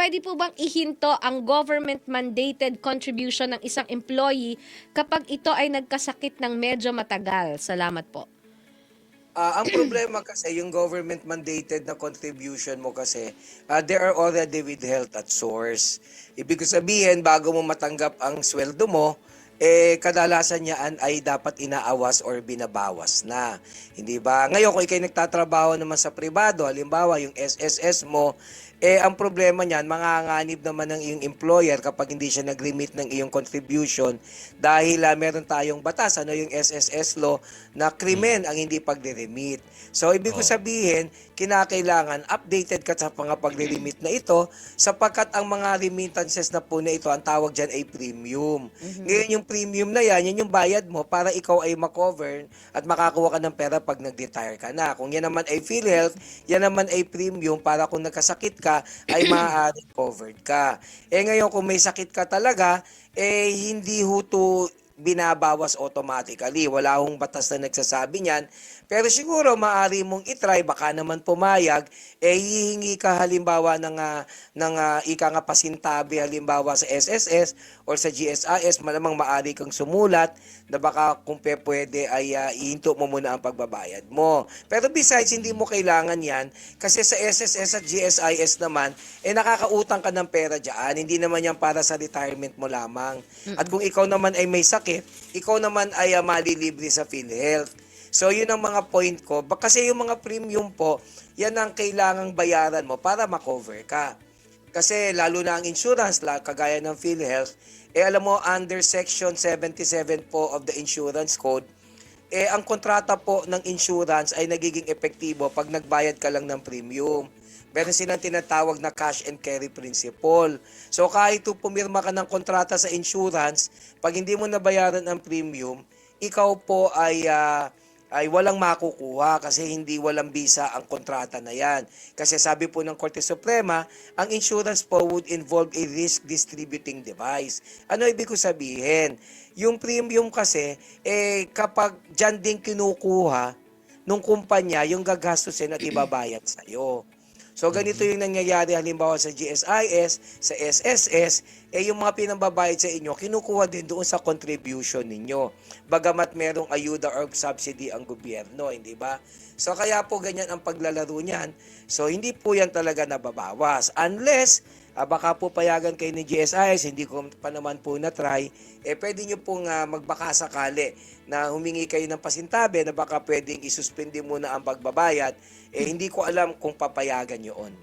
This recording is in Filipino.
pwede po bang ihinto ang government-mandated contribution ng isang employee kapag ito ay nagkasakit ng medyo matagal? Salamat po. Ang problema kasi yung government mandated na contribution mo kasi, they are already withheld at source. Ibig sabihin, bago mo matanggap ang sweldo mo, kadalasan niyan ay dapat inaawas or binabawas na. Hindi ba? Ngayon, kung ikay nagtatrabaho naman sa pribado, halimbawa yung SSS mo, ang problema niyan, manganganib naman ng iyong employer kapag hindi siya nag-remit ng iyong contribution dahil meron tayong batas, ano yung SSS law, na krimen ang hindi pagre-remit. So, ibig ko Oo. sabihin, kinakailangan updated ka sa mga pagre-remit na ito sapagkat ang mga remittances na po na ito, ang tawag dyan ay premium. Ngayon yung premium na yan yung bayad mo para ikaw ay makover at makakuha ka ng pera pag nag-retire ka na. Kung yan naman ay PhilHealth, yan naman ay premium para kung nagkasakit ka, ay maaari covered ka. Ngayon kung may sakit ka talaga, hindi huto binabawas automatically. Wala hong batas na nagsasabi niyan. Pero siguro maaari mong itry, baka naman pumayag, hihingi ka halimbawa ng ika nga pasintabi halimbawa sa SSS or sa GSIS, malamang maaari kang sumulat na baka kung pwede ay ihinto mo muna ang pagbabayad mo. Pero besides, hindi mo kailangan yan kasi sa SSS at GSIS naman, nakakautang ka ng pera dyan. Hindi naman yan para sa retirement mo lamang. At kung ikaw naman ay may sakit, ikaw naman ay malilibre sa PhilHealth. So, yun ang mga point ko. Kasi yung mga premium po, yan ang kailangang bayaran mo para makover ka. Kasi lalo na ang insurance, kagaya ng PhilHealth, alam mo, under Section 77 po of the Insurance Code, ang kontrata po ng insurance ay nagiging epektibo pag nagbayad ka lang ng premium. Meron silang tinatawag na cash and carry principle. So kahit pumirma ka ng kontrata sa insurance, pag hindi mo nabayaran ang premium, ikaw po ay walang makukuha kasi hindi walang bisa ang kontrata na yan. Kasi sabi po ng Korte Suprema, ang insurance po would involve a risk distributing device. Ano ibig ko sabihin? Yung premium kasi, kapag dyan din kinukuha nung kumpanya yung gagastusin at ibabayad sa'yo. So ganito yung nangyayari halimbawa sa GSIS, sa SSS, yung mga pinambabayad sa inyo, kinukuha din doon sa contribution ninyo. Bagamat merong ayuda or subsidy ang gobyerno, hindi ba? So kaya po ganyan ang paglalaro niyan. So hindi po yan talaga nababawas. Unless, baka po payagan kayo ni GSIS, hindi ko pa naman po na-try, pwede nyo pong magbaka sakali na humingi kayo ng pasintabi na baka pwedeng isuspindi muna ang pagbabayad, hindi ko alam kung papayagan yun.